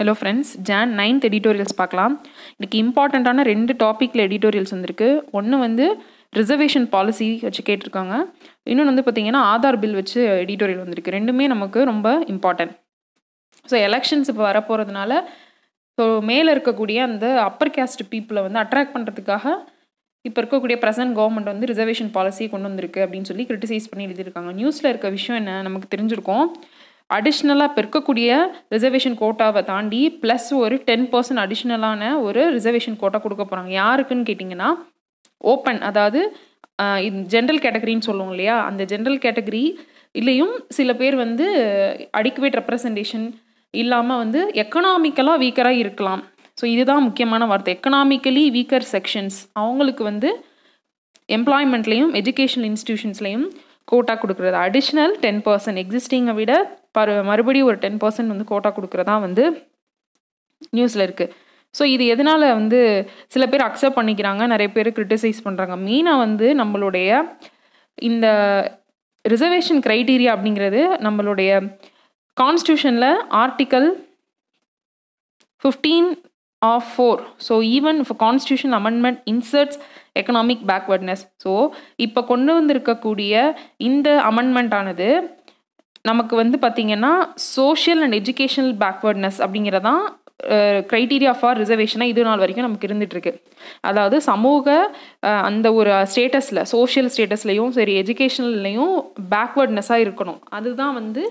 Hello friends, John 9th editorials பார்க்கலாம். இன்றைக்கி இம்பார்ட்டண்ட்டான 2 டாப்பிக்கில் எடிட்டோரியல்ஸ் வந்திருக்கு. ஒன்று வந்து ரிசர்வேஷன் பாலிசி வச்சு கேட்டிருக்காங்க. இன்னொன்று வந்து பார்த்திங்கன்னா ஆதார் பில் வச்சு எடிட்டோரியல் வந்திருக்கு. ரெண்டுமே நமக்கு ரொம்ப இம்பார்ட்டன்ட். ஸோ எலெக்ஷன்ஸ் இப்போ வரப்போகிறதுனால ஸோ மேலே இருக்கக்கூடிய அந்த அப்பர் கேஸ்ட் பீப்புளை வந்து அட்ராக்ட் பண்ணுறதுக்காக இப்போ இருக்கக்கூடிய ப்ரெசன்ட் கவர்மெண்ட் வந்து ரிசர்வேஷன் பாலிசி கொண்டு வந்திருக்கு அப்படின்னு சொல்லி கிரிட்டிசைஸ் பண்ணி எழுதியிருக்காங்க. நியூஸில் இருக்க விஷயம் என்ன நமக்கு தெரிஞ்சிருக்கும். அடிஷ்னலாக இப்போ இருக்கக்கூடிய ரிசர்வேஷன் கோட்டாவை தாண்டி ப்ளஸ் ஒரு 10% அடிஷ்னலான ஒரு ரிசர்வேஷன் கோட்டா கொடுக்க போகிறாங்க. யாருக்குன்னு கேட்டிங்கன்னா ஓப்பன், அதாவது ஜென்ரல் கேட்டகரின்னு சொல்லுவோம் இல்லையா, அந்த ஜென்ரல் கேட்டகரி இல்லையும் சில பேர் வந்து அடிக்குவேட் ரெப்ரசன்டேஷன் இல்லாமல் வந்து எக்கனாமிக்கலாக வீக்கராக இருக்கலாம். ஸோ இதுதான் முக்கியமான வார்த்தை. எக்கனாமிக்கலி வீக்கர் செக்ஷன்ஸ் அவங்களுக்கு வந்து எம்ப்ளாய்மெண்ட்லேயும் எஜுகேஷனல் இன்ஸ்டிடியூஷன்ஸ்லேயும் கோட்டா கொடுக்குறது. அடிஷ்னல் 10% எக்ஸிஸ்டிங்கை விட மறுபடியும் ஒரு 10% வந்து கோட்டா கொடுக்குறதா வந்து நியூஸில் இருக்குது. ஸோ இது எதனால் வந்து சில பேர் அக்செப்ட் பண்ணிக்கிறாங்க, நிறைய பேர் கிரிட்டிசைஸ் பண்ணுறாங்க. மெயினாக வந்து நம்மளுடைய இந்த ரிசர்வேஷன் க்ரைட்டீரியா அப்படிங்கிறது நம்மளுடைய கான்ஸ்டியூஷனில் ஆர்டிக்கல் 15(4). ஸோ ஈவன் இப்போ constitution amendment inserts economic backwardness. So இப்போ கொண்டு வந்திருக்கக்கூடிய இந்த அமெண்ட்மெண்ட் ஆனது நமக்கு வந்து பார்த்திங்கன்னா சோஷியல் அண்ட் எஜுகேஷனல் பேக்வர்ட்னஸ் அப்படிங்கிறதான் க்ரைட்டீரியா ஃபார் ரிசர்வேஷனாக இது நாள் வரைக்கும் நமக்கு இருந்துகிட்ருக்கு. அதாவது சமூக அந்த ஒரு ஸ்டேட்டஸில், சோஷியல் ஸ்டேட்டஸ்லையும் சரி எஜுகேஷனல்லையும் பேக்வர்ட்னஸாக இருக்கணும். அதுதான் வந்து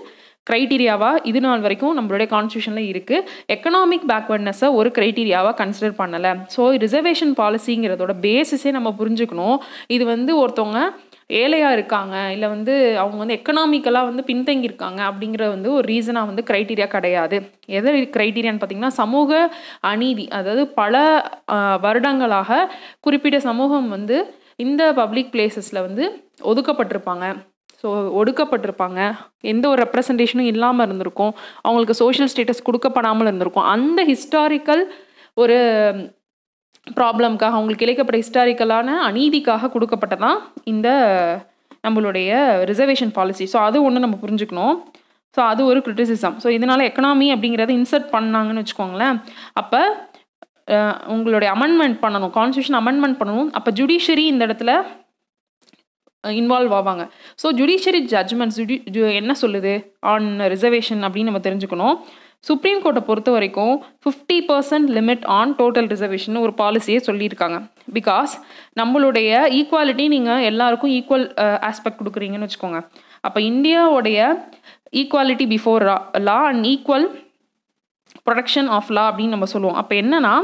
க்ரைட்டீரியாவாக இது நாள் வரைக்கும் நம்மளுடைய கான்ஸ்டியூஷனில் இருக்குது. எக்கனாமிக் பேக்வர்ட்னஸை ஒரு க்ரைட்டீரியாவாக கன்சிடர் பண்ணலை. ஸோ ரிசர்வேஷன் பாலிசிங்கிறதோட பேசிஸே நம்ம புரிஞ்சுக்கணும். இது வந்து ஒருத்தவங்க ஏழையாக இருக்காங்க, இல்லை வந்து அவங்க வந்து எக்கனாமிக்கலாக வந்து பின்தங்கியிருக்காங்க அப்படிங்கிற வந்து ஒரு ரீசனாக வந்து க்ரைட்டீரியா கிடையாது. எது க்ரைட்டீரியான்னு பார்த்திங்கன்னா சமூக அநீதி, அதாவது பல வருடங்களாக குறிப்பிட்ட சமூகம் வந்து இந்த பப்ளிக் பிளேசஸில் வந்து ஒதுக்கப்பட்டிருப்பாங்க. ஸோ ஒடுக்கப்பட்டிருப்பாங்க, எந்த ஒரு ரெப்ரசன்டேஷனும் இல்லாமல் இருந்திருக்கும், அவங்களுக்கு சோஷியல் ஸ்டேட்டஸ் கொடுக்கப்படாமல் இருந்திருக்கும். அந்த ஹிஸ்டாரிக்கல் ஒரு ப்ராப்ளம்காக அவங்களுக்கு இழைக்கப்பட்ட ஹிஸ்டாரிக்கலான அநீதிக்காக கொடுக்கப்பட்டதான் இந்த நம்மளுடைய ரிசர்வேஷன் பாலிசி. ஸோ அது ஒன்று நம்ம புரிஞ்சுக்கணும். ஸோ அது ஒரு கிரிட்டிசிசம். ஸோ இதனால் எக்கனாமி அப்படிங்கிறத இன்சர்ட் பண்ணாங்கன்னு வச்சுக்கோங்களேன். அப்போ உங்களுடைய அமெண்ட்மெண்ட் பண்ணணும், கான்ஸ்டியூஷன் அமெண்ட்மெண்ட் பண்ணணும். அப்போ ஜுடிஷரி இந்த இடத்துல இன்வால்வ் ஆவாங்க. ஸோ ஜுடிஷரி ஜட்ஜ்மெண்ட்ஸ் என்ன சொல்லுது ஆன் ரிசர்வேஷன் அப்படின்னு நம்ம தெரிஞ்சுக்கணும். சுப்ரீம் கோர்ட்டை பொறுத்த வரைக்கும் 50% லிமிட் ஆன் டோட்டல் ரிசர்வேஷன் ஒரு பாலிசியே சொல்லியிருக்காங்க. பிகாஸ் நம்மளுடைய ஈக்குவாலிட்டி நீங்கள் எல்லாருக்கும் ஈக்குவல் ஆஸ்பெக்ட் கொடுக்குறீங்கன்னு வச்சுக்கோங்க. அப்போ இந்தியாவுடைய equality before law and equal protection of law அப்படின்னு நம்ம சொல்லுவோம். அப்போ என்னன்னா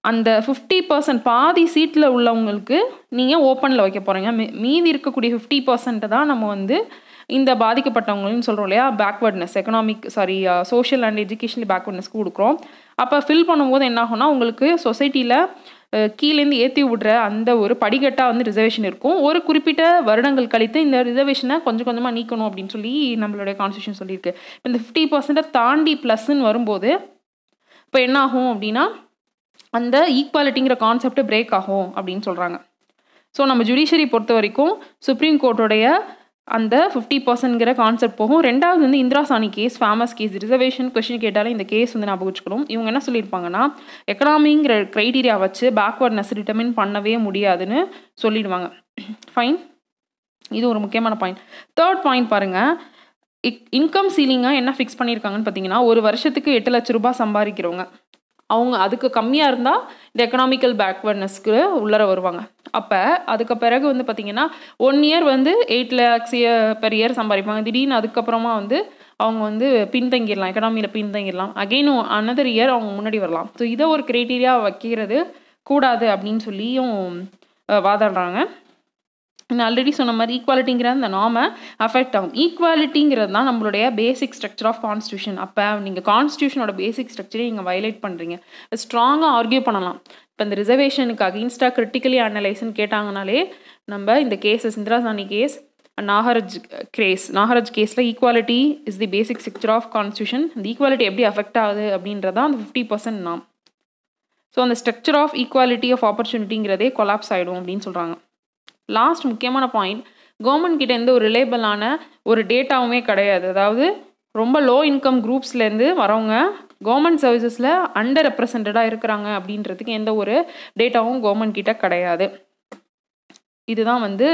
அந்த 50% பாதி சீட்டில் உள்ளவங்களுக்கு நீங்கள் ஓப்பனில் வைக்க போகிறீங்க. மீதி இருக்கக்கூடிய 50% தான் நம்ம வந்து இந்த பாதிக்கப்பட்டவங்கன்னு சொல்கிறோம் இல்லையா, பேக்வர்ட்னஸ் சோஷியல் அண்ட் எஜுகேஷனல் பேக்வர்ட்னஸ்க்கு கொடுக்குறோம். அப்போ ஃபில் பண்ணும்போது என்ன ஆகும்னா உங்களுக்கு சொசைட்டியில் கீழேருந்து ஏற்றி விடுற அந்த ஒரு படிக்கட்டாக வந்து ரிசர்வேஷன் இருக்கும். ஒரு குறிப்பிட்ட வருடங்கள் கழித்து இந்த ரிசர்வேஷனை கொஞ்சம் கொஞ்சமாக நீக்கணும் அப்படின்னு சொல்லி நம்மளுடைய கான்ஸ்டியூஷன் சொல்லியிருக்கு. இந்த 50% தாண்டி ப்ளஸ்ன்னு வரும்போது இப்போ என்ன ஆகும் அப்படின்னா அந்த ஈக்குவாலிட்டிங்கிற கான்செப்ட் பிரேக் ஆகும் அப்படின்னு சொல்கிறாங்க. ஸோ நம்ம ஜுடிஷரி பொறுத்த வரைக்கும் சுப்ரீம் கோர்ட்டோடைய அந்த 50%ங்கிற கான்செப்ட் போகும். ரெண்டாவது வந்து Indra Sawhney case, famous case. Reservation question கேட்டாலே இந்த கேஸ் வந்து ஞாபகம் வச்சுக்கணும். இவங்க என்ன சொல்லியிருப்பாங்கன்னா எக்கனாமிங்கிற க்ரைட்டீரியா வச்சு பேக்வர்ட்னஸ் டிட்டர்மின் பண்ணவே முடியாதுன்னு சொல்லிடுவாங்க. ஃபைன், இது ஒரு முக்கியமான பாயிண்ட். தேர்ட் பாயிண்ட் பாருங்கள், இன்கம் சீலிங்காக என்ன ஃபிக்ஸ் பண்ணியிருக்காங்கன்னு பார்த்தீங்கன்னா ஒரு வருஷத்துக்கு 8 லட்ச ரூபாய் சம்பாதிக்கிறவங்க அவங்க அதுக்கு கம்மியாக இருந்தால் இந்த எக்கனாமிக்கல் பேக்வர்ட்னஸ்க்கு உள்ளர வருவாங்க. அப்போ அதுக்கு பிறகு வந்து பார்த்திங்கன்னா 1 இயர் வந்து 8 lakhs பெர் இயர் சம்பாதிப்பாங்க. திடீர்னு அதுக்கப்புறமா வந்து அவங்க வந்து பின்தங்கிடலாம், எக்கனாமியில் பின்தங்கிடலாம். அகெயின் அனதர் இயர் அவங்க முன்னாடி வரலாம். ஸோ இதை ஒரு க்ரைட்டீரியா வைக்கிறது கூடாது அப்படின்னு சொல்லியும் வாதாடுறாங்க. நான் ஆல்ரெடி சொன்ன மாதிரி ஈக்குவாலிட்டிங்கிற அந்த நாம அஃபெக்ட் ஆகும். ஈக்குவாலிட்டிங்கிறது தான் நம்மளுடைய பேசிக் ஸ்ட்ரக்சர் ஆஃப் கான்ஸ்டியூஷன். அப்போ நீங்கள் கான்ஸ்டியூஷனோட பேசிக் ஸ்ட்ரக்சரை நீங்கள் வயலேட் பண்ணுறீங்க. ஸ்ட்ராங்காக ஆர்கியூ பண்ணலாம். இப்போ இந்த ரிசர்வேஷனுக்கு அகெயின்ஸ்டாக கிரிட்டிக்கலி அனலைஸ்ன்னு கேட்டாங்கனாலே நம்ம இந்த கேஸஸ் இந்திரா சாணி கேஸ், நாகராஜ் கேஸில் equality is the basic structure of constitution. இந்த ஈக்குவாலிட்டி எப்படி அஃபெக்ட் ஆகுது அப்படின்றதான் அந்த 50% நாம். ஸோ அந்த ஸ்ட்ரக்சர் ஆஃப் ஈக்குவாலிட்டி ஆஃப் ஆப்பர்ச்சுனிட்டிங்கிறதே கொலாப்ஸ் ஆகிடும் அப்படின்னு சொல்கிறாங்க. லாஸ்ட் முக்கியமான பாயிண்ட், கவர்மெண்ட் கிட்ட எந்த ஒரு ரிலேபிளான ஒரு டேட்டாவுமே கிடையாது. அதாவது ரொம்ப லோ இன்கம் குரூப்ஸ்லேருந்து வரவங்க கவர்மெண்ட் சர்வீசஸில் அண்டர் ரெப்ரசன்டடாக இருக்கிறாங்க அப்படின்றதுக்கு எந்த ஒரு டேட்டாவும் கவர்மெண்ட் கிட்ட கிடையாது. இதுதான் வந்து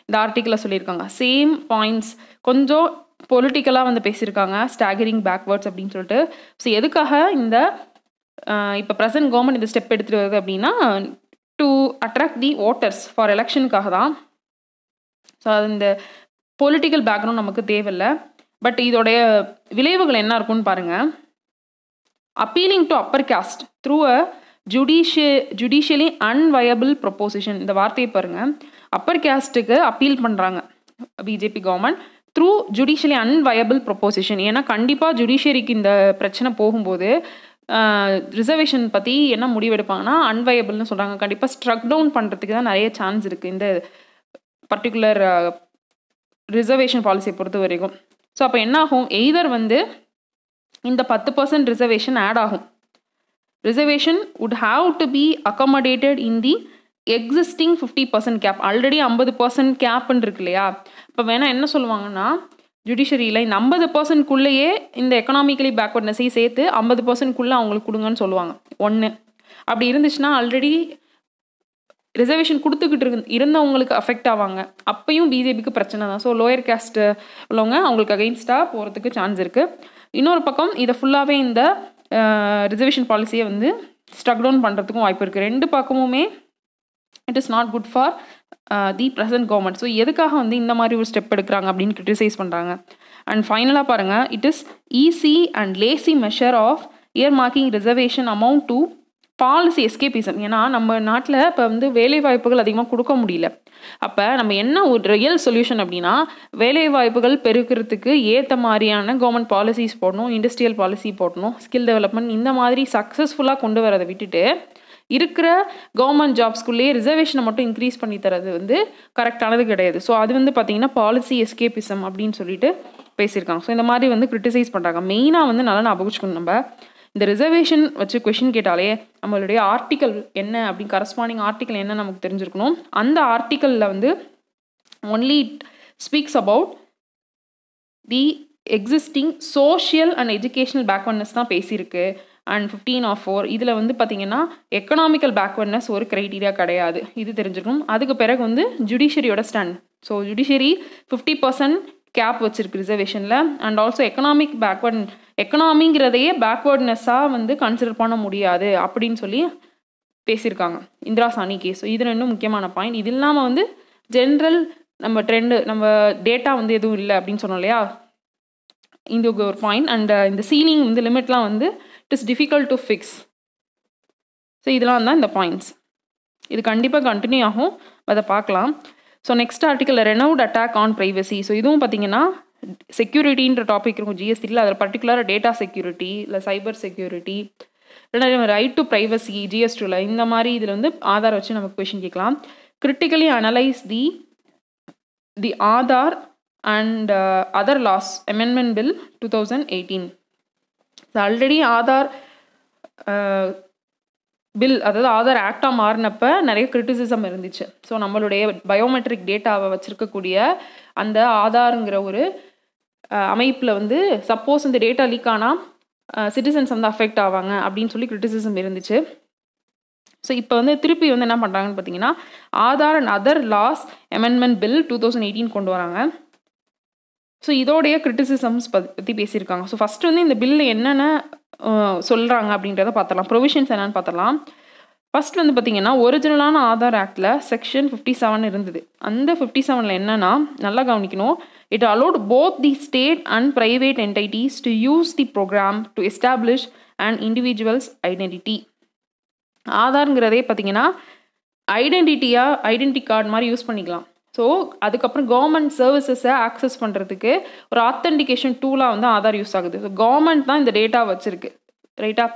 இந்த ஆர்டிக்கிளில் சொல்லியிருக்காங்க. சேம் பாயிண்ட்ஸ் கொஞ்சம் பொலிட்டிக்கலாக வந்து பேசியிருக்காங்க, ஸ்டாகரிங் பேக்வேர்ட்ஸ் அப்படின்னு சொல்லிட்டு. ஸோ எதுக்காக இந்த இப்போ ப்ரெசன்ட் கவர்மெண்ட் இந்த ஸ்டெப் எடுத்துகிட்டு வருது அப்படின்னா to attract the voters for எலெக்ஷனுக்காக தான். ஸோ அது இந்த பொலிட்டிக்கல் பேக்ரவுண்ட் நமக்கு தேவையில்லை. பட் இதோடைய விளைவுகள் என்ன இருக்குன்னு பாருங்கள். Appealing to upper caste through a judicially unviable proposition. இந்த வார்த்தையை பாருங்கள். அப்பர் காஸ்ட்டுக்கு அப்பீல் பண்ணுறாங்க BJP government through judicially unviable proposition. ஏன்னா கண்டிப்பாக ஜுடிஷியரிக்கு இந்த பிரச்சனை போகும்போது ரிசர்வேஷன் பற்றி என்ன முடிவெடுப்பாங்கன்னா அன்வயபிள்னு சொல்கிறாங்க. கண்டிப்பாக ஸ்ட்ரக் டவுன் பண்ணுறதுக்கு தான் நிறைய சான்ஸ் இருக்குது இந்த பர்டிகுலர் ரிசர்வேஷன் பாலிசியை பொறுத்த வரைக்கும். ஸோ அப்போ என்ன ஆகும், எய்தர் வந்து இந்த 10% ரிசர்வேஷன் ஆட் ஆகும். Reservation would have to be accommodated in the existing 50% cap. Already 50% கேப்ன்னு இருக்கு இல்லையா. இப்போ வேணால் என்ன சொல்லுவாங்கன்னா ஜுடிஷரியில் இந்த 50%க்குள்ளேயே இந்த எக்கனாமிக்கலி பேக்வர்ட்னஸையும் சேர்த்து 50%க்குள்ளே அவங்களுக்கு கொடுங்கன்னு சொல்லுவாங்க. ஒன்று அப்படி இருந்துச்சுன்னா ஆல்ரெடி ரிசர்வேஷன் கொடுத்துக்கிட்டு இருந்தவங்களுக்கு அஃபெக்ட் ஆவாங்க. அப்பையும் பிஜேபிக்கு பிரச்சனை தான். ஸோ லோயர் கேஸ்ட்டு உள்ளவங்க அவங்களுக்கு அகெயின்ஸ்டாக போகிறதுக்கு சான்ஸ் இருக்குது. இன்னொரு பக்கம் இதை ஃபுல்லாகவே இந்த ரிசர்வேஷன் பாலிசியை வந்து ஸ்ட்ரக் டவுன் பண்ணுறதுக்கும் வாய்ப்பு இருக்குது. ரெண்டு பக்கமுமே it is not good for the present government. So எதுக்காக வந்து இந்த மாதிரி ஒரு ஸ்டெப் எடுக்கிறாங்க அப்படின்னு கிரிட்டிசைஸ் பண்ணுறாங்க. அண்ட் ஃபைனலாக பாருங்கள், it is easy and lazy measure of earmarking reservation amount to policy escapism. ஏன்னா நம்ம நாட்டில் இப்போ வந்து வேலை வாய்ப்புகள் அதிகமாக கொடுக்க முடியல. அப்போ நம்ம என்ன ஒரு ரியல் சொல்யூஷன் அப்படின்னா வேலை வாய்ப்புகள் பெருக்கிறதுக்கு ஏற்ற மாதிரியான கவர்மெண்ட் பாலிசிஸ் போடணும், இண்டஸ்ட்ரியல் பாலிசி போடணும், ஸ்கில் டெவலப்மெண்ட் இந்த மாதிரி சக்ஸஸ்ஃபுல்லாக கொண்டு வரதை விட்டுட்டு இருக்கிற கவர்மெண்ட் ஜாப்ஸ்குள்ளேயே ரிசர்வேஷனை மட்டும் இன்க்ரீஸ் பண்ணி தரது வந்து கரெக்டானது கிடையாது. ஸோ அது வந்து பார்த்திங்கன்னா பாலிசி எஸ்கேபிசம் அப்படின்னு சொல்லிட்டு பேசியிருக்காங்க. ஸோ இந்த மாதிரி வந்து கிரிட்டிசைஸ் பண்ணுறாங்க. மெயினாக வந்து நல்லா ஞாபகம் நம்ம இந்த ரிசர்வேஷன் வச்சு கொஷின் கேட்டாலே நம்மளுடைய ஆர்டிக்கல் என்ன அப்படின்னு கரஸ்பாண்டிங் ஆர்டிக்கல் என்ன நமக்கு தெரிஞ்சிருக்கணும். அந்த ஆர்டிக்கலில் வந்து only it speaks about the existing social and educational backwardness தான் பேசியிருக்கு. அண்ட் 15/4 இதில் வந்து பார்த்திங்கன்னா எக்கனாமிக்கல் பேக்வர்ட்னஸ் ஒரு க்ரைட்டீரியா கிடையாது, இது தெரிஞ்சிருக்கும். அதுக்கு பிறகு வந்து ஜுடிஷரியோட ஸ்டாண்ட். ஸோ ஜுடிஷரி 50% கேப் வச்சிருக்கு ரிசர்வேஷனில். அண்ட் ஆல்சோ எக்கனாமிக் எக்கனாமிங்கிறதையே பேக்வர்ட்னஸாக வந்து கன்சிடர் பண்ண முடியாது அப்படின்னு சொல்லி பேசியிருக்காங்க இந்திரா சாணி கேஸ். இது ரெண்டும் முக்கியமான பாயிண்ட். இது இல்லாமல் வந்து ஜென்ரல் நம்ம ட்ரெண்டு நம்ம டேட்டா வந்து எதுவும் இல்லை அப்படின்னு சொன்னோம் இல்லையா, இந்த ஒரு பாயிண்ட். அண்ட் இந்த சீலிங் வந்து லிமிட்லாம் வந்து it is difficult to fix. So இதெல்லாம் தான் இந்த பாயிண்ட்ஸ். இது கண்டிப்பாக கண்டினியூ ஆகும், அதை பார்க்கலாம். So next article renewed attack on privacy. So இதுவும் பார்த்தீங்கன்னா செக்யூரிட்டின்ற டாபிக் இருக்கும் ஜிஎஸ்டியில். அதில் பர்டிகுலராக டேட்டா செக்யூரிட்டி இல்லை சைபர் செக்யூரிட்டி இல்லைனா ரைட் டு ப்ரைவசி ஜிஎஸ்டியில் இந்த மாதிரி இதில் வந்து ஆதார் வச்சு நமக்கு கொஷின் கேட்கலாம். Critically analyse the Aadhaar and other laws amendment bill 2018. Already Aadhaar bill அதாவது ஆதார் ஆக்டாக மாறினப்ப நிறைய கிரிட்டிசிசம் இருந்துச்சு. ஸோ நம்மளுடைய பயோமெட்ரிக் டேட்டாவை வச்சுருக்கக்கூடிய அந்த ஆதாருங்கிற ஒரு அமைப்பில் வந்து சப்போஸ் இந்த டேட்டா லீக் ஆனால் சிட்டிசன்ஸ் வந்து அஃபெக்ட் ஆவாங்க அப்படின்னு சொல்லி கிரிட்டிசிசம் இருந்துச்சு. ஸோ இப்போ வந்து திருப்பி வந்து என்ன பண்ணுறாங்கன்னு பார்த்தீங்கன்னா Aadhaar and other laws amendment bill 2018 கொண்டு வராங்க. ஸோ இதோடைய கிரிட்டிசிசம்ஸ் பற்றி பேசியிருக்காங்க. ஸோ ஃபஸ்ட்டு வந்து இந்த பில்லு என்னென்ன சொல்கிறாங்க அப்படின்றத பார்த்துடலாம், ப்ரொவிஷன்ஸ் என்னென்னு பார்த்துடலாம். ஃபஸ்ட் வந்து பார்த்திங்கன்னா ஒரிஜினலான ஆதார் ஆக்டில் செக்ஷன் 57 இருந்தது. அந்த 57 என்னென்னா நல்லா கவனிக்கணும், it allowed both the state and private entities to use the programme to establish and individuals identity. ஆதாருங்கிறதே பார்த்திங்கன்னா ஐடென்டி கார்டு மாதிரி யூஸ் பண்ணிக்கலாம். ஸோ அதுக்கப்புறம் கவர்மெண்ட் சர்வீசஸை ஆக்சஸ் பண்ணுறதுக்கு ஒரு ஆத்தென்டிகேஷன் டூலாக வந்து ஆதார் யூஸ் ஆகுது. ஸோ கவர்மெண்ட் தான் இந்த டேட்டா வச்சுருக்கு, ரைட்டா?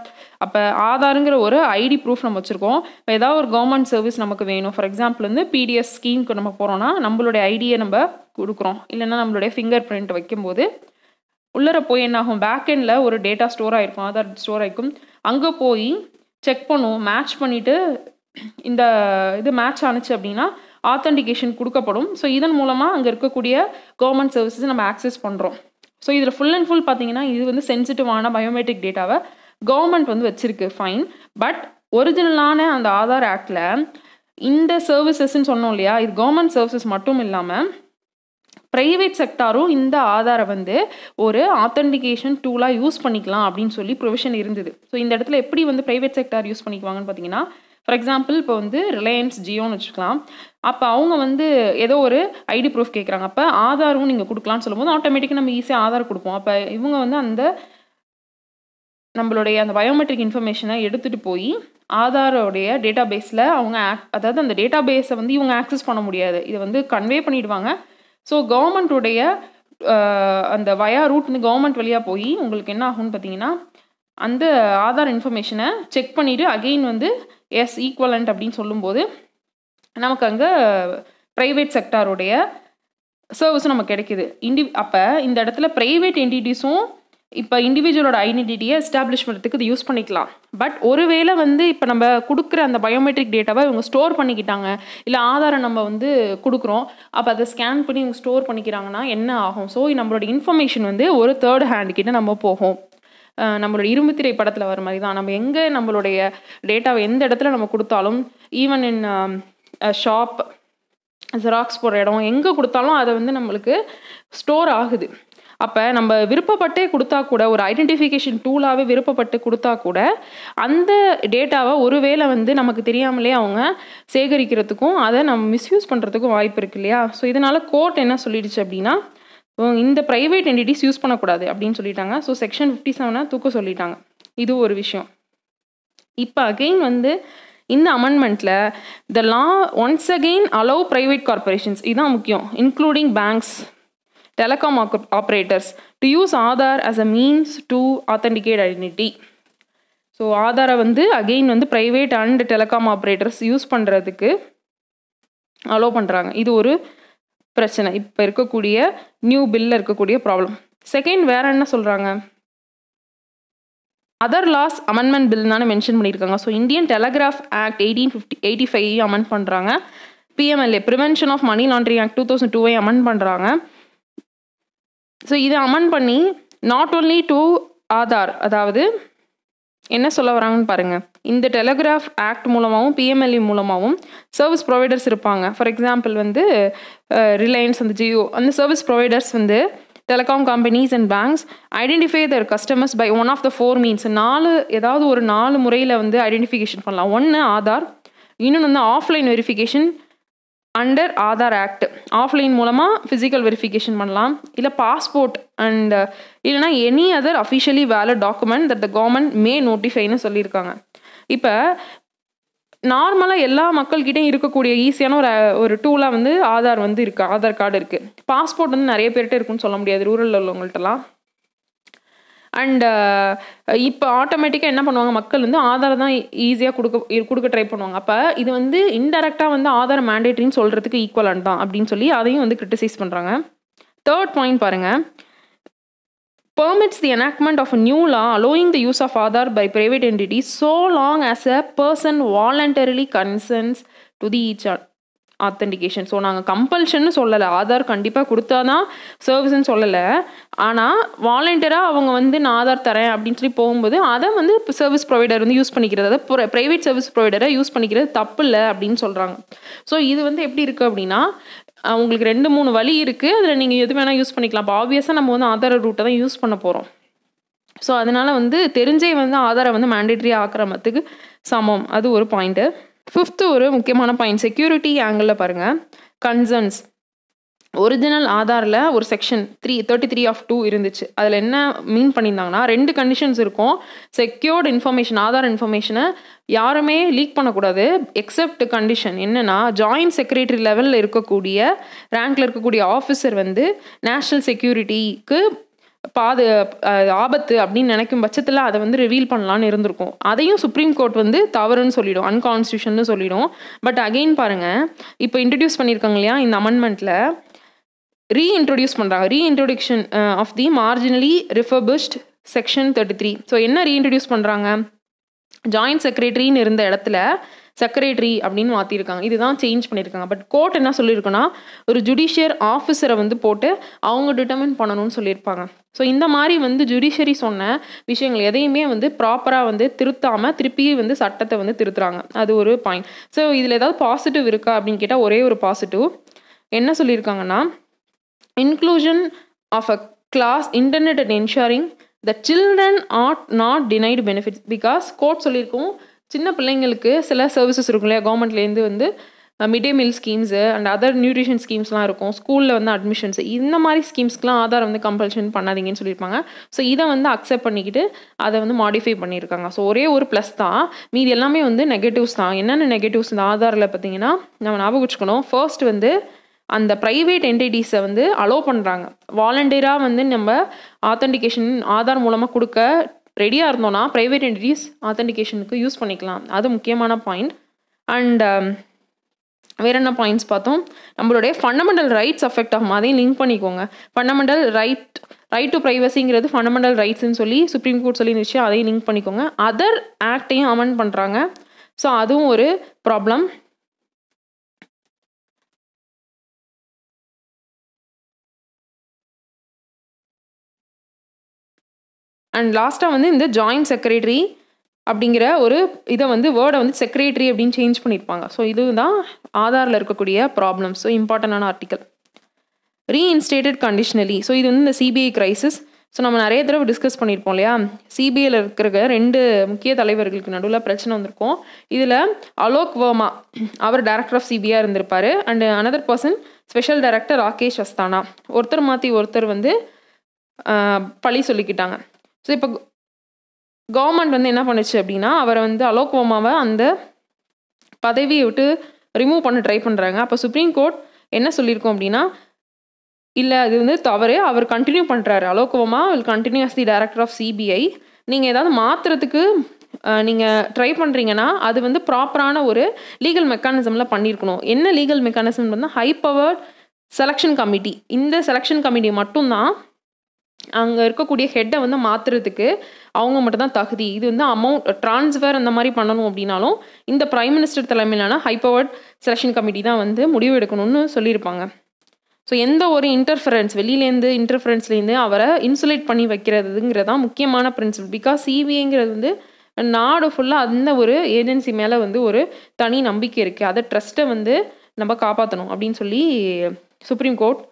அப்போ ஆதாருங்கிற ஒரு ஐடி ப்ரூஃப் நம்ம வச்சுருக்கோம். இப்போ ஏதாவது ஒரு கவர்மெண்ட் சர்வீஸ் நமக்கு வேணும், ஃபார் எக்ஸாம்பிள் வந்து பிடிஎஸ் ஸ்கீமுக்கு நம்ம போகிறோன்னா நம்மளுடைய ஐடியை நம்ம கொடுக்குறோம், இல்லைன்னா நம்மளுடைய ஃபிங்கர் பிரிண்ட் வைக்கும்போது உள்ளர போய் என்ன ஆகும், பேக்கெண்டில் ஒரு டேட்டா ஸ்டோர் ஆகிருக்கும், ஆதார் ஸ்டோர் ஆகிருக்கும். அங்கே போய் செக் பண்ணுவோம், மேட்ச் பண்ணிவிட்டு இந்த இது மேட்ச் ஆனிச்சு அப்படின்னா ஆத்தென்டிகேஷன் கொடுக்கப்படும். ஸோ இதன் மூலமாக அங்கே இருக்கக்கூடிய கவர்மெண்ட் சர்வீசஸ் நம்ம ஆக்சஸ் பண்ணுறோம். ஸோ இதில் ஃபுல் அண்ட் ஃபுல் பார்த்தீங்கன்னா இது வந்து சென்சிட்டிவான பயோமெட்ரிக் டேட்டாவை கவர்மெண்ட் வந்து வச்சுருக்கு, ஃபைன். பட் ஒரிஜினலான அந்த ஆதார் ஆக்டில் இந்த சர்வீசஸ்ன்னு சொன்னோம் இல்லையா, இது கவர்மெண்ட் சர்வீசஸ் மட்டும் இல்லாமல் ப்ரைவேட் செக்டாரும் இந்த ஆதாரை வந்து ஒரு ஆத்தென்டிகேஷன் டூலாக யூஸ் பண்ணிக்கலாம் அப்படின்னு சொல்லி ப்ரொவிஷன் இருந்தது. ஸோ இந்த இடத்துல எப்படி வந்து ப்ரைவேட் செக்டார் யூஸ் பண்ணிக்குவாங்கன்னு பார்த்தீங்கன்னா, ஃபார் எக்ஸாம்பிள் இப்போ வந்து ரிலையன்ஸ் ஜியோன்னு வச்சுக்கலாம். அப்போ அவங்க வந்து ஏதோ ஒரு ஐடி ப்ரூஃப் கேட்குறாங்க. அப்போ ஆதாரும் நீங்கள் கொடுக்கலான்னு சொல்லும்போது ஆட்டோமேட்டிக்காக நம்ம ஈஸியாக ஆதார் கொடுப்போம். அப்போ இவங்க வந்து அந்த நம்மளுடைய அந்த பயோமெட்ரிக் இன்ஃபர்மேஷனை எடுத்துகிட்டு போய் ஆதாரோடைய டேட்டா பேஸில் அவங்க அதாவது அந்த டேட்டா பேஸை வந்து இவங்க ஆக்சஸ் பண்ண முடியாது, இதை வந்து கன்வே பண்ணிவிடுவாங்க. ஸோ கவர்மெண்ட்டுடைய அந்த வயா ரூட் வந்து கவர்மெண்ட் வழியாக போய் உங்களுக்கு என்ன ஆகும்னு பார்த்தீங்கன்னா, அந்த ஆதார் இன்ஃபர்மேஷனை செக் பண்ணிவிட்டு அகெயின் வந்து எஸ் ஈக்குவலண்ட் அப்படின்னு சொல்லும்போது நமக்கு அங்கே ப்ரைவேட் செக்டாருடைய சர்வீஸும் நமக்கு கிடைக்குது. அப்போ இந்த இடத்துல ப்ரைவேட் என்டிட்டிஸும் இப்போ இண்டிவிஜுவலோட ஐடென்டிட்டியை எஸ்டாப்ளிஷ் பண்ணுறதுக்கு இது யூஸ் பண்ணிக்கலாம். பட் ஒருவேளை வந்து இப்போ நம்ம கொடுக்குற அந்த பயோமெட்ரிக் டேட்டாவை இவங்க ஸ்டோர் பண்ணிக்கிட்டாங்க, இல்லை ஆதாரை நம்ம வந்து கொடுக்குறோம், அப்போ அதை ஸ்கேன் பண்ணி இவங்க ஸ்டோர் பண்ணிக்கிறாங்கன்னா என்ன ஆகும்? ஸோ நம்மளோட இன்ஃபர்மேஷன் வந்து ஒரு தேர்ட் ஹேண்ட் கிட்ட நம்ம போகும். நம்மளோட இரும்புத்திரை படத்தில் வர மாதிரி தான், நம்ம எங்கே நம்மளுடைய டேட்டாவை எந்த இடத்துல நம்ம கொடுத்தாலும், ஈவன் இன் ஷாப், ஜெராக்ஸ் போடுற இடம், எங்கே கொடுத்தாலும் அதை வந்து நம்மளுக்கு ஸ்டோர் ஆகுது. அப்போ நம்ம விருப்பப்பட்டே கொடுத்தா கூட, ஒரு ஐடென்டிஃபிகேஷன் டூலாகவே விருப்பப்பட்டு கொடுத்தா கூட அந்த டேட்டாவை ஒருவேளை வந்து நமக்கு தெரியாமலே அவங்க சேகரிக்கிறதுக்கும் அதை நம்ம மிஸ்யூஸ் பண்ணுறதுக்கும் வாய்ப்பு இருக்கு இல்லையா? ஸோ இதனால் கோர்ட் என்ன சொல்லிடுச்சு அப்படின்னா, இந்த ப்ரைவேட் என்டிட்டிஸ் யூஸ் பண்ணக்கூடாது அப்படின்னு சொல்லிட்டாங்க. ஸோ செக்ஷன் 57 தூக்க சொல்லிட்டாங்க. இது ஒரு விஷயம். இப்போ அகெயின் வந்து இந்த அமெண்ட்மெண்ட்டில் the law once again allow private corporations, இதுதான் முக்கியம், including banks, telecom operators to use Aadhaar as a means to authenticate identity. So ஆதாரை வந்து அகெயின் வந்து private and telecom operators use பண்ணுறதுக்கு அலோவ் பண்ணுறாங்க. இது ஒரு பிரச்சனை, இப்போ இருக்கக்கூடிய நியூ பில்லில் இருக்கக்கூடிய ப்ராப்ளம். செகண்ட் வேறு என்ன சொல்கிறாங்க, அதர் லாஸ் அமெண்ட்மெண்ட் பில் தானே மென்ஷன் பண்ணியிருக்காங்க. So Indian telegraph act 1885 amend பண்ணுறாங்க. PMLA prevention of money laundering act 2002 amend பண்ணுறாங்க. ஸோ இதை அமெண்ட் பண்ணி நாட் ஓன்லி டு ஆதார், அதாவது என்ன சொல்ல வராங்கன்னு பாருங்கள், இந்த டெலிகிராஃப் ஆக்ட் மூலமாகவும் PMLA மூலமாகவும் சர்வீஸ் ப்ரொவைடர்ஸ் இருப்பாங்க. ஃபார் எக்ஸாம்பிள் வந்து ரிலையன்ஸ், அந்த ஜியோ, அந்த சர்வீஸ் ப்ரொவைடர்ஸ் வந்து telecom companies and banks identify their customers by one of the 4 means, ஏதாவது ஒரு 4 முறையில் வந்து ஐடென்டிஃபிகேஷன் பண்ணலாம். ஒன்று ஆதார், இன்னொன்று வந்து offline verification under Aadhaar act, offline மூலமாக ஃபிசிக்கல் வெரிஃபிகேஷன் பண்ணலாம், இல்லை பாஸ்போர்ட் அண்ட் இல்லைனா any other officially valid document that the government may நோட்டிஃபைன்னு சொல்லியிருக்காங்க. இப்போ நார்மலாக எல்லா மக்கள்கிட்டையும் இருக்கக்கூடிய ஈஸியான ஒரு டூலாக வந்து ஆதார் வந்து இருக்குது, ஆதார் கார்டு இருக்குது. பாஸ்போர்ட் வந்து நிறைய பேர்கிட்ட இருக்குன்னு சொல்ல முடியாது, ரூரலில் உள்ளவங்கள்ட்டலாம். அண்ட் இப்போ ஆட்டோமேட்டிக்காக என்ன பண்ணுவாங்க, மக்கள் வந்து ஆதார் தான் ஈஸியாக கொடுக்க ட்ரை பண்ணுவாங்க. அப்போ இது வந்து இன்டெரக்டாக வந்து ஆதார் மேண்டேட்ரின்னு சொல்கிறதுக்கு ஈக்குவலண்ட் தான் அப்படின்னு சொல்லி அதையும் வந்து கிரிட்டிசைஸ் பண்ணுறாங்க. தேர்ட் பாயிண்ட் பாருங்கள், permits the enactment of a new law allowing the use of Aadhaar by private entities so long as a person voluntarily consents to the each authentication. So நாங்கள் கம்பல்ஷன்னு சொல்லலை, ஆதார் கண்டிப்பாக கொடுத்தா தான் சர்வீஸ்ன்னு சொல்லலை. ஆனால் வாலண்டியராக அவங்க வந்து நான் ஆதார் தரேன் அப்படின்னு சொல்லி போகும்போது அதை வந்து சர்வீஸ் ப்ரொவைடர் வந்து யூஸ் பண்ணிக்கிறது, அதாவது ப்ரைவேட் சர்வீஸ் ப்ரொவைடரை யூஸ் பண்ணிக்கிறது தப்பு இல்லை அப்படின்னு சொல்கிறாங்க. ஸோ இது வந்து எப்படி இருக்குது அப்படின்னா, உங்களுக்கு 2-3 வழி இருக்குது, அதில் நீங்கள் எது வேணால் யூஸ் பண்ணிக்கலாம். இப்போ ஆப்வியஸாக நம்ம வந்து ஆதார் ரூட்டை தான் யூஸ் பண்ண போகிறோம். ஸோ அதனால் வந்து தெரிஞ்சே வந்து ஆதாரை வந்து மேண்டேட்ரி ஆக்கிரமத்துக்கு சமம். அது ஒரு பாயிண்ட்டு. 5th ஒரு முக்கியமான பாயிண்ட், செக்யூரிட்டி ஆங்கிளில் பாருங்கள். கன்சர்ன்ஸ், ஒரிஜினல் ஆதாரில் ஒரு செக்ஷன் 33(2) இருந்துச்சு. அதில் என்ன மீன் பண்ணியிருந்தாங்கன்னா, 2 கண்டிஷன்ஸ் இருக்கும். செக்யூர்டு இன்ஃபர்மேஷன், ஆதார் இன்ஃபர்மேஷனை யாருமே லீக் பண்ணக்கூடாது. எக்ஸப்ட் கண்டிஷன் என்னென்னா, ஜாயின்ட் செக்ரட்டரி லெவலில் இருக்கக்கூடிய ரேங்கில் இருக்கக்கூடிய ஆஃபீஸர் வந்து நேஷ்னல் செக்யூரிட்டிக்கு ஆபத்து அப்படின்னு நினைக்கும் பட்சத்தில் அதை வந்து ரிவீல் பண்ணலான்னு இருந்திருக்கும். அதையும் சுப்ரீம் கோர்ட் வந்து தவறுன்னு சொல்லிடும், அன்கான்ஸ்டியூஷன்னு சொல்லிடும். பட் அகெயின் பாருங்கள், இப்போ இன்ட்ரடியூஸ் பண்ணியிருக்காங்க இல்லையா இந்த அமெண்ட்மெண்ட்டில், ரீஇன்ட்ரடியூஸ் பண்ணுறாங்க, reintroduction of the marginally refurbished section 33. So என்ன ரீஇன்ட்ரடியூஸ் பண்ணுறாங்க, ஜாயின்ட் செக்ரட்டரின்னு இருந்த இடத்துல செக்ரட்டரி அப்படின்னு மாற்றிருக்காங்க. இதுதான் சேஞ்ச் பண்ணியிருக்காங்க. பட் கோர்ட் என்ன சொல்லியிருக்குன்னா, ஒரு ஜுடிஷியர் ஆஃபீஸரை வந்து போட்டு அவங்க டிட்டர்மின் பண்ணணும்னு சொல்லியிருப்பாங்க. ஸோ இந்த மாதிரி வந்து ஜுடிஷியரி சொன்ன விஷயங்கள் எதையுமே வந்து ப்ராப்பராக வந்து திருத்தாமல் திருப்பி வந்து சட்டத்தை வந்து திருத்துறாங்க. அது ஒரு பாயிண்ட். ஸோ இதில் ஏதாவது பாசிட்டிவ் இருக்கா அப்படின்னு கேட்டால் ஒரே ஒரு பாசிட்டிவ் என்ன சொல்லியிருக்காங்கன்னா, inclusion of a class internet and ensuring the children are not denied benefits. Because court சொல்லியிருக்கோம், சின்ன பிள்ளைங்களுக்கு சில சர்வீசஸ் இருக்கும் இல்லையா, கவர்மெண்ட்லேருந்து வந்து mid day meal schemes and other nutrition ஸ்கீம்ஸ்லாம் இருக்கும், ஸ்கூலில் வந்து அட்மிஷன்ஸ், இந்த மாதிரி ஸ்கீம்ஸ்க்குலாம் ஆதார் வந்து கம்பல்ஷன் பண்ணாதீங்கன்னு சொல்லியிருப்பாங்க. ஸோ இதை வந்து அக்செப்ட் பண்ணிக்கிட்டு அதை வந்து மாடிஃபை பண்ணியிருக்காங்க. ஸோ ஒரே ஒரு ப்ளஸ் தான், மீதி எல்லாமே வந்து நெகட்டிவ்ஸ் தான். என்னென்ன நெகட்டிவ்ஸ் இந்த ஆதாரில் பார்த்தீங்கன்னா நம்ம ஞாபகம் வச்சுக்கணும். ஃபர்ஸ்ட் வந்து அந்த ப்ரைவேட் என்டிட்டிஸை வந்து அலோவ் பண்ணுறாங்க. வாலண்டியராக வந்து நம்ம ஆத்தென்டிகேஷன் ஆதார் மூலமாக கொடுக்க ரெடியாக இருந்தோன்னா ப்ரைவேட் என்டிட்டிஸ் ஆத்தென்டிகேஷனுக்கு யூஸ் பண்ணிக்கலாம். அது முக்கியமான பாயிண்ட். அண்ட் வேறு என்ன பாயிண்ட்ஸ் பார்த்தோம், நம்மளுடைய ஃபண்டமெண்டல் ரைட்ஸ் அஃபெக்ட் ஆகும், அதையும் லிங்க் பண்ணிக்கோங்க. ஃபண்டமெண்டல் ரைட் டு ப்ரைவசிங்கிறது ஃபண்டமெண்டல் ரைட்ஸ்ன்னு சொல்லி சுப்ரீம் கோர்ட் சொல்லி இருந்துச்சு, அதையும் லிங்க் பண்ணிக்கோங்க. அதர் ஆக்டையும் அமெண்ட் பண்ணுறாங்க. ஸோ அதுவும் ஒரு ப்ராப்ளம். அண்ட் லாஸ்ட்டாக வந்து இந்த ஜாயிண்ட் செக்ரட்டரி அப்படிங்கிற ஒரு இதை வந்து வேர்டை வந்து செக்ரட்டரி அப்படின்னு சேஞ்ச் பண்ணியிருப்பாங்க. ஸோ இதுதான் ஆதாரில் இருக்கக்கூடிய ப்ராப்ளம்ஸ். ஸோ இம்பார்ட்டண்டான ஆர்டிக்கல். Reinstated conditionally. ஸோ இது வந்து இந்த சிபிஐ கிரைசிஸ். ஸோ நம்ம நிறைய தடவை டிஸ்கஸ் பண்ணியிருப்போம் இல்லையா, சிபிஐயில் இருக்கிற 2 முக்கிய தலைவர்களுக்கு நடுவில் பிரச்சனை வந்திருக்கும். இதில் அலோக் வர்மா அவர் டைரக்டர் ஆஃப் சிபிஐ இருந்திருப்பார். And another person special director Rakesh Asthana. ஒருத்தர் மாற்றி ஒருத்தர் வந்து பழி சொல்லிக்கிட்டாங்க. ஸோ இப்போ கவர்மெண்ட் வந்து என்ன பண்ணுச்சு அப்படின்னா, அவரை வந்து அலோக் வர்மாவை அந்த பதவியை விட்டு ரிமூவ் பண்ண ட்ரை பண்ணுறாங்க. அப்போ சுப்ரீம் கோர்ட் என்ன சொல்லியிருக்கோம் அப்படின்னா, இல்லை அது வந்து தவறு, அவர் கண்டினியூ பண்ணுறாரு, Alok Verma will continue as the director of CBI. நீங்கள் ஏதாவது மாற்றுறதுக்கு நீங்கள் ட்ரை பண்ணுறீங்கன்னா அது வந்து ப்ராப்பரான ஒரு லீகல் மெக்கானிசமில் பண்ணியிருக்கணும். என்ன லீகல் மெக்கானிசம் வந்து ஹை பவர் செலெக்ஷன் கமிட்டி. இந்த செலெக்ஷன் கமிட்டி மட்டும்தான் அங்கே இருக்கக்கூடிய ஹெட்டை வந்து மாற்றுறதுக்கு அவங்க மட்டும்தான் தகுதி. இது வந்து அமௌண்ட் ட்ரான்ஸ்ஃபர் அந்த மாதிரி பண்ணணும் அப்படின்னாலும் இந்த பிரைம் மினிஸ்டர் தலைமையிலான ஹை பவர்ட் செலெக்ஷன் கமிட்டி தான் வந்து முடிவு எடுக்கணும்னு சொல்லியிருப்பாங்க. ஸோ எந்த ஒரு வெளியிலேருந்து இன்டர்ஃபரன்ஸ்லேருந்து அவரை இன்சுலேட் பண்ணி வைக்கிறதுங்கிறது தான் முக்கியமான பிரின்சிபல். பிகாஸ் சிபிஐங்கிறது வந்து நாடு ஃபுல்லாக அந்த ஒரு ஏஜென்சி மேலே வந்து ஒரு தனி நம்பிக்கை இருக்குது. அதை ட்ரஸ்ட்டை வந்து நம்ம காப்பாற்றணும் அப்படின்னு சொல்லி சுப்ரீம் கோர்ட்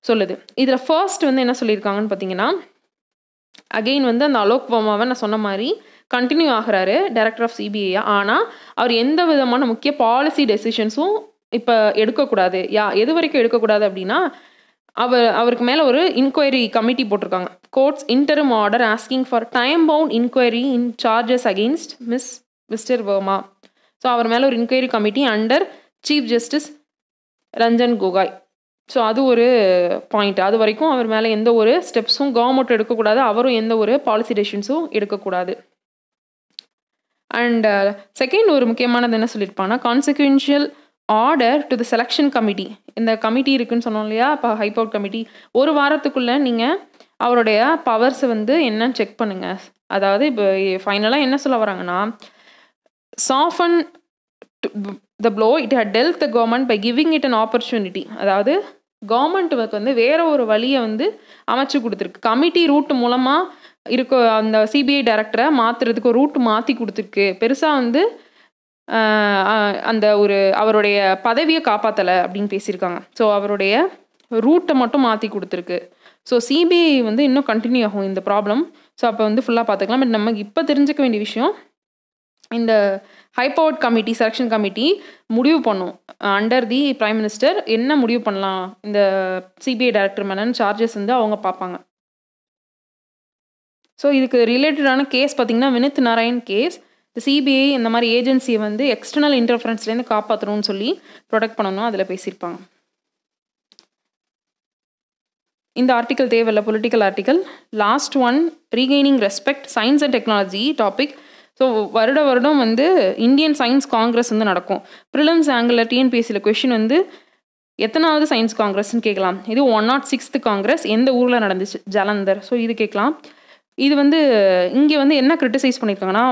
சொல்லுது. இதில் ஃபர்ஸ்ட் வந்து என்ன சொல்லியிருக்காங்கன்னு பார்த்தீங்கன்னா, அகெயின் வந்து அந்த அலோக் வர்மாவை நான் சொன்ன மாதிரி கண்டினியூ ஆகிறாரு டைரக்டர் ஆஃப் சிபிஐ. ஆனால் அவர் எந்த விதமான முக்கிய பாலிசி டெசிஷன்ஸும் இப்போ எடுக்கக்கூடாது. எது வரைக்கும் எடுக்கக்கூடாது அப்படின்னா, அவருக்கு மேலே ஒரு இன்கொயரி கமிட்டி போட்டிருக்காங்க. Courts interim order asking for time bound inquiry in charges against mister Varma. So அவர் மேலே ஒரு inquiry committee under chief justice Ranjan Gogoi. So அது ஒரு பாயிண்ட். அது வரைக்கும் அவர் மேலே எந்த ஒரு ஸ்டெப்ஸும் கவர்மெண்ட் எடுக்கக்கூடாது, அவரும் எந்த ஒரு பாலிசி டெசிஷன்ஸும் எடுக்கக்கூடாது. அண்ட் செகண்ட் ஒரு முக்கியமானது என்ன சொல்லியிருப்பாங்கன்னா, consequential order to the selection committee. இந்த கமிட்டி இருக்குன்னு சொன்னோம் இல்லையா, இப்போ ஹைபவர் கமிட்டி, ஒரு வாரத்துக்குள்ளே நீங்கள் அவருடைய பவர்ஸை வந்து என்னன்னு செக் பண்ணுங்கள். அதாவது இப்போ ஃபைனலாக என்ன சொல்ல வராங்கன்னா, soften the blow it had dealt the government by giving it an opportunity. அதாவது கவர்மெண்ட்டுக்கு வந்து வேற ஒரு வழியை வந்து அமைச்சு கொடுத்துருக்கு. கமிட்டி ரூட் மூலமாக இருக்க அந்த சிபிஐ டைரக்டரை மாற்றுறதுக்கு ஒரு ரூட் மாற்றி கொடுத்துருக்கு. பெருசாக வந்து அந்த ஒரு அவருடைய பதவியை காப்பாற்றலை அப்படின்னு பேசியிருக்காங்க. ஸோ அவருடைய ரூட்டை மட்டும் மாற்றி கொடுத்துருக்கு. ஸோ சிபிஐ வந்து இன்னும் கண்டினியூ ஆகும் இந்த ப்ராப்ளம். ஸோ அப்போ வந்து ஃபுல்லாக பார்த்துக்கலாம். பட் நம்ம இப்போ தெரிஞ்சுக்க வேண்டிய விஷயம், இந்த ஹைபவர்ட் கமிட்டி செலெக்ஷன் கமிட்டி முடிவு பண்ணும் அண்டர் தி பிரைம் மினிஸ்டர் என்ன முடிவு பண்ணலாம் இந்த சிபிஐ டைரக்டர் மேலே சார்ஜஸ் வந்து அவங்க பார்ப்பாங்க. ஸோ இதுக்கு ரிலேட்டடான கேஸ் பார்த்திங்கன்னா வினித் நாராயண் கேஸ். இந்த சிபிஐ இந்த மாதிரி ஏஜென்சியை வந்து எக்ஸ்டர்னல் இன்டர்ஃபரன்ஸ்லேருந்து காப்பாற்றணும்னு சொல்லி ப்ரொடெக்ட் பண்ணணும் அதில் பேசியிருப்பாங்க. இந்த ஆர்டிக்கல் தேவையில்லை, political article. Last one, regaining respect science and technology topic. So வருடம் வந்து இந்தியன் சயின்ஸ் காங்கிரஸ் வந்து நடக்கும். ப்ரிலிம்ஸ் ஆங்கிள் டிஎன்பிஎஸ்சியில் கொஷின் வந்து எத்தனாவது சயின்ஸ் காங்கிரஸ்ன்னு கேட்கலாம். இது 106th காங்கிரஸ் எந்த ஊரில் நடந்துச்சு, ஜலந்தர். ஸோ இது கேட்கலாம். இது வந்து இங்கே வந்து என்ன கிரிட்டிசைஸ் பண்ணியிருக்காங்கன்னா,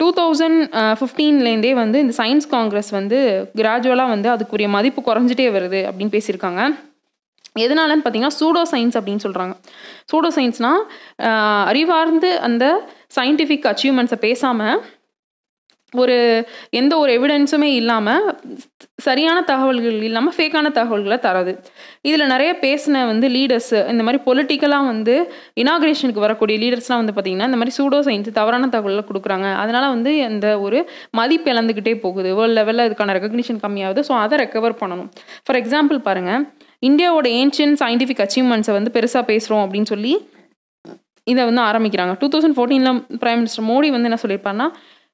2015லேருந்தே வந்து இந்த சயின்ஸ் காங்கிரஸ் வந்து கிராஜுவலாக வந்து அதுக்குரிய மதிப்பு குறைஞ்சிட்டே வருது அப்படின்னு பேசியிருக்காங்க. எதனாலன்னு பார்த்தீங்கன்னா சூடோ சயின்ஸ் அப்படின்னு சொல்கிறாங்க. சூடோ சயின்ஸ்னால் அறிவார்ந்து அந்த சயின்டிஃபிக் அச்சீவ்மெண்ட்ஸை பேசாமல் எந்த ஒரு எவிடன்ஸுமே இல்லாமல் சரியான தகவல்கள் இல்லாமல் ஃபேக்கான தகவல்களை தரது. இதில் நிறைய பேசின லீடர்ஸ் இந்த மாதிரி பொலிட்டிக்கலாக இனாக்ரேஷனுக்கு வரக்கூடிய லீடர்ஸ்லாம் பார்த்திங்கன்னா இந்த மாதிரி சூடோ சயின்ஸ் தவறான தகவல்களை கொடுக்குறாங்க. அதனால் இந்த ஒரு மதிப்பு இழந்துக்கிட்டே போகுது. வேர்ல்டு லெவலில் இதுக்கான ரெகக்னிஷன் கம்மியாகுது. ஸோ அதை ரெக்கவர் பண்ணணும். ஃபார் எக்ஸாம்பிள் பாருங்கள், இந்தியாவோட ஏன்ஷியன்ட் சயின்டிஃபிக் அச்சீவ்மெண்ட்ஸை பெருசாக பேசுகிறோம் அப்படின்னு சொல்லி இதை ஆரம்பிக்கிறாங்க. 2014 பிரைம் மினிஸ்டர் மோடி என்ன சொல்லியிருப்பாருன்னா,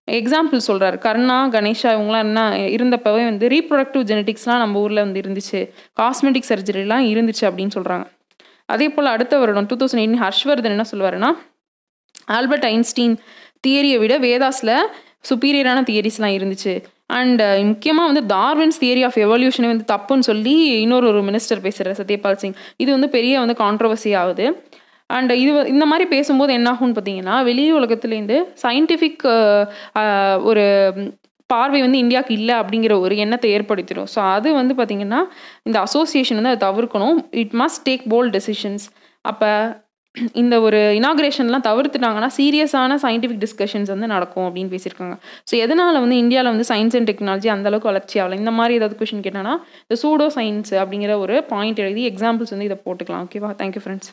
எக்ஸாம்பிள் சொல்கிறார். கருணா, கணேஷா இவங்களாம் என்ன இருந்தப்பவே ரீப்ரொடக்டிவ் ஜெனட்டிக்ஸ்லாம் நம்ம ஊரில் இருந்துச்சு, காஸ்மெட்டிக் சர்ஜரிலாம் இருந்துச்சு அப்படின்னு சொல்கிறாங்க. அதே போல் அடுத்த வருடம் 2018 ஹர்ஷ்வர்தன் என்ன சொல்லுவாருன்னா, ஆல்பர்ட் ஐன்ஸ்டீன் தியரியை விட வேதாஸில் சுப்பீரியரான தியரிஸ்லாம் இருந்துச்சு. அண்ட் முக்கியமாக டார்வின்ஸ் தியரி ஆஃப் எவல்யூஷனை தப்புன்னு சொல்லி இன்னொரு மினிஸ்டர் பேசுகிறார், சத்யபால் சிங். இது பெரிய கான்ட்ரவர்சி ஆகுது. அண்ட் இந்த மாதிரி பேசும்போது என்ன ஆகும்னு பார்த்தீங்கன்னா, வெளி உலகத்துலேருந்து சயின்டிஃபிக் ஒரு பார்வை இந்தியாவுக்கு இல்லை அப்படிங்கிற ஒரு எண்ணத்தை ஏற்படுத்திடும். ஸோ அது பார்த்திங்கன்னா இந்த அசோசியேஷன் அதை தவிர்க்கணும். It must take bold decisions. அப்போ இந்த ஒரு இனாக்ரேஷன்லாம் தவிர்த்துட்டாங்கன்னா சீரியஸான சயின்டிஃபிக் டிஸ்கஷன்ஸ் நடக்கும் அப்படின்னு பேசியிருக்காங்க. ஸோ எதனால் இந்தியாவில் சயின்ஸ் அண்ட் டெக்னாலஜி அந்தளவுக்கு வளர்ச்சி ஆகலை, இந்த மாதிரி ஏதாவது கொஷின் கேட்டாங்கன்னா இந்த சூடோ சயின்ஸ் அப்படிங்கிற ஒரு பாயிண்ட் எழுதி எக்ஸாம்பிள்ஸ் இதை போட்டுக்கலாம். ஓகேவா? Thank you friends.